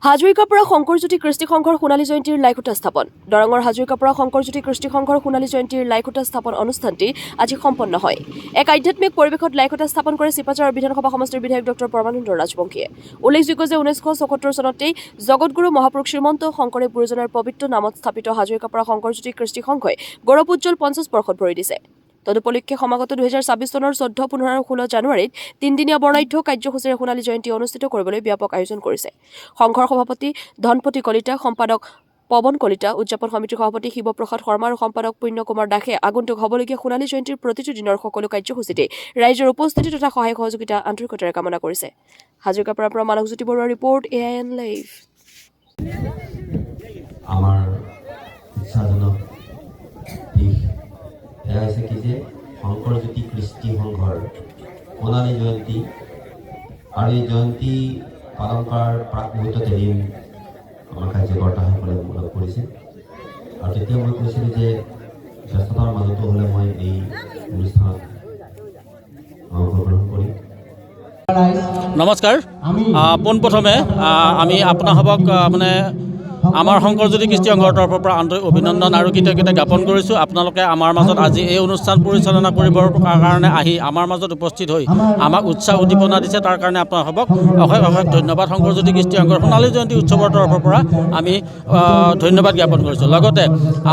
হাজৰিকাৰ পৰা শংকৰজ্যোতি কৃষ্টি সংঘৰ সোণালী জয়ন্তীৰ লাইখুটা স্থাপন। দৰঙৰ হাজৰিকাৰ পৰা শংকৰজ্যোতি কৃষ্টি সংঘৰ সোণালী জয়ন্তীৰ লাইখুটা স্থাপন অনুষ্ঠানটি আজি সম্পন্ন হয়। এক আধ্যাত্মিক পৰিৱেশত লাইখুটা স্থাপন কৰে চিপাঝাৰ বিধানসভা সমষ্টিৰ বিধায়ক ডঃ পৰমানন্দ ৰাজবংশীয়ে। উল্লেখযোগ্য যে 1974 চনতেই জগতগুৰু মহাপুৰুষ শ্ৰীমন্ত শংকৰদেৱ গুৰুজনাৰ পবিত্ৰ নামত স্থাপিত হাজৰিকাৰ পৰা শংকৰজ্যোতি কৃষ্টি সংঘই গৌৰৱোজ্জ্বল 50 বৰ্ষত ভৰি দিছে। তদুপলক্ষে সমাগত 2026 চনৰ 14, 15 আৰু 16 জানুৱাৰীত তিনিদিনীয়া বৰ্ণাঢ্য কাৰ্যসূচীৰে সোণালী জয়ন্তী অনুষ্ঠিত কৰিবলৈ ব্যাপক আয়োজন কৰিছে। সংঘৰ সভাপতি ধনপতি কলিতা, সম্পাদক পৱন কলিতা, উদযাপন সমিতিৰ সভাপতি শিৱপ্ৰসাদ শৰ্মা আৰু সম্পাদক পুণ্য কুমাৰ দাসে আগন্তুক হ'বলগীয়া সোণালী জয়ন্তীৰ প্ৰতিটো দিনৰ সকলো কাৰ্যসূচীতে ৰাইজৰ উপস্থিতি তথা সহায় সহযোগিতা আন্তৰিকতাৰে কামনা কৰিছে। হাজৰিকাৰ পৰা মানসজ্যোতি বৰুৱাৰ ৰিপৰ্ট, AIN লাইভ। আমাৰ ইচ্ছাজনক দিশ এয়া হৈছে কি যে শংকৰজ্যোতি কৃষ্টি সংঘৰ সোণালী জয়ন্তী আৰু এই জয়ন্তী পালন কৰাৰ প্ৰাক মুহূৰ্তত এদিন আমাৰ কাৰ্যকৰ্তাসকলে লগ কৰিছে আৰু তেতিয়া মই কৈছিলোঁ যে ব্যস্ততাৰ মাজতো হ'লে মই এই অনুষ্ঠানত অংশগ্ৰহণ কৰিম। নমস্কাৰ। পোনপ্ৰথমে আমি আপোনাসবক মানে আমাৰ শংকৰজ্যোতি কৃষ্টি সংঘৰ তৰফৰ পৰা আন্তৰিক অভিনন্দন আৰু কৃতজ্ঞতা জ্ঞাপন কৰিছোঁ। আপোনালোকে আমাৰ মাজত আজি এই অনুষ্ঠান পৰিচালনা কৰিবৰ কাৰণে আহি আমাৰ মাজত উপস্থিত হৈ আমাক উৎসাহ উদ্দীপনা দিছে, তাৰ কাৰণে আপোনাসবক অশেষ অশেষ ধন্যবাদ। শংকৰজ্যোতি কৃষ্টি সংঘৰ সোণালী জয়ন্তী উৎসৱৰ তৰফৰ পৰা আমি ধন্যবাদ জ্ঞাপন কৰিছোঁ। লগতে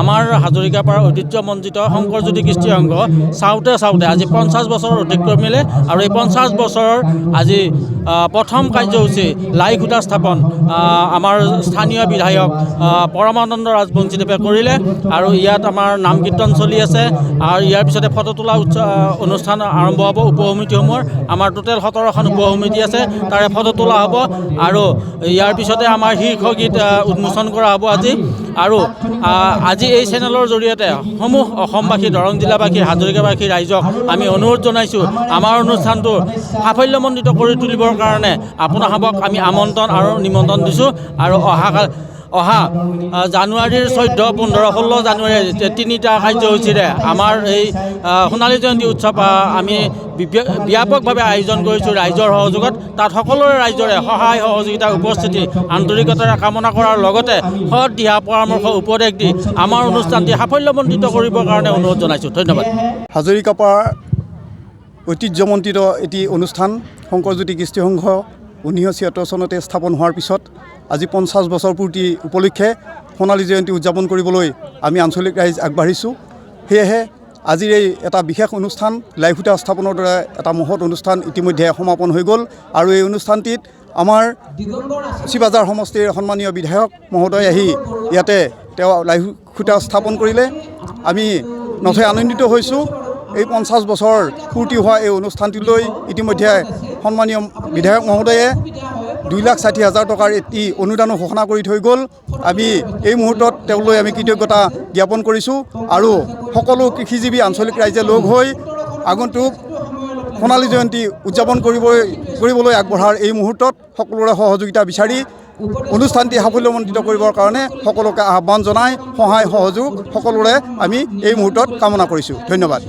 আমাৰ হাজৰিকাৰ পৰা ঐতিহ্যমণ্ডিত শংকৰজ্যোতি কৃষ্টি সংঘ চাওঁতে আজি 50 বছৰ অতিক্ৰমিলে আৰু এই 50 বছৰৰ আজি প্ৰথম কাৰ্যসূচী লাইখুটা স্থাপন আমাৰ স্থানীয় বিধায়ক পৰমানন্দ ৰাজবংশীদেৱে কৰিলে আৰু ইয়াত আমাৰ নাম কীৰ্তন চলি আছে আৰু ইয়াৰ পিছতে ফটো তোলা অনুষ্ঠান আৰম্ভ হ'ব। উপসমিতিসমূহৰ আমাৰ টোটেল 17খন উপসমিতি আছে, তাৰে ফটো তোলা হ'ব আৰু ইয়াৰ পিছতে আমাৰ শীৰ্ষ গীত উন্মোচন কৰা হ'ব আজি। আৰু আজি এই চেনেলৰ জৰিয়তে সমূহ অসমবাসী, দৰং জিলাবাসী, হাজৰিকাবাসী ৰাইজক আমি অনুৰোধ জনাইছোঁ, আমাৰ অনুষ্ঠানটো সাফল্যমণ্ডিত কৰি তুলিবৰ কাৰণে আপোনাসবক আমি আমন্ত্ৰণ আৰু নিমন্ত্ৰণ দিছোঁ। আৰু অহা জানুৱাৰীৰ 14, 15, 16 জানুৱাৰী তিনিটা কাৰ্যসূচীৰে আমাৰ এই সোণালী জয়ন্তী উৎসৱ আমি ব্যাপকভাৱে আয়োজন কৰিছোঁ ৰাইজৰ সহযোগত। তাত সকলোৰে ৰাইজৰে সহায় সহযোগিতা উপস্থিতি আন্তৰিকতাৰে কামনা কৰাৰ লগতে সৎ দিহা পৰামৰ্শ উপদেশ দি আমাৰ অনুষ্ঠানটি সাফল্যমণ্ডিত কৰিবৰ কাৰণে অনুৰোধ জনাইছোঁ। ধন্যবাদ। হাজৰিকাৰ পৰা ঐতিহ্যমণ্ডিত এটি অনুষ্ঠান শংকৰজ্যোতি কৃষ্টি সংঘ 1976 চনতে স্থাপন হোৱাৰ পিছত আজি 50 বছৰ পূৰ্তি উপলক্ষে সোণালী জয়ন্তী উদযাপন কৰিবলৈ আমি আঞ্চলিক ৰাইজ আগবাঢ়িছোঁ। সেয়েহে আজিৰ এই এটা বিশেষ অনুষ্ঠান লাইখুটা স্থাপনৰ দৰে এটা মহৎ অনুষ্ঠান ইতিমধ্যে সমাপন হৈ গ'ল আৰু এই অনুষ্ঠানটিত আমাৰ চিপাঝাৰ সমষ্টিৰ সন্মানীয় বিধায়ক মহোদয় আহি ইয়াতে তেওঁ লাইখুটা স্থাপন কৰিলে। আমি নথৈ আনন্দিত হৈছোঁ। এই 50 বছৰ পূৰ্তি হোৱা এই অনুষ্ঠানটিলৈ ইতিমধ্যে সন্মানীয় বিধায়ক মহোদয়ে 2,60,000 টকাৰ এটি অনুদানো ঘোষণা কৰি থৈ গ'ল। আমি এই মুহূৰ্তত তেওঁলৈ আমি কৃতজ্ঞতা জ্ঞাপন কৰিছোঁ আৰু সকলো কৃষিজীৱী আঞ্চলিক ৰাইজে লগ হৈ আগন্তুক সোণালী জয়ন্তী উদযাপন কৰিবলৈ আগবঢ়াৰ এই মুহূৰ্তত সকলোৰে সহযোগিতা বিচাৰি অনুষ্ঠানটি সাফল্যমণ্ডিত কৰিবৰ কাৰণে সকলোকে আহ্বান জনাই সহায় সহযোগ সকলোৰে আমি এই মুহূৰ্তত কামনা কৰিছোঁ। ধন্যবাদ।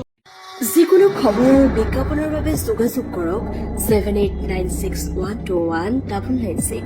যিকোনো খবৰ বিজ্ঞাপনৰ বাবে যোগাযোগ কৰক 7896121996।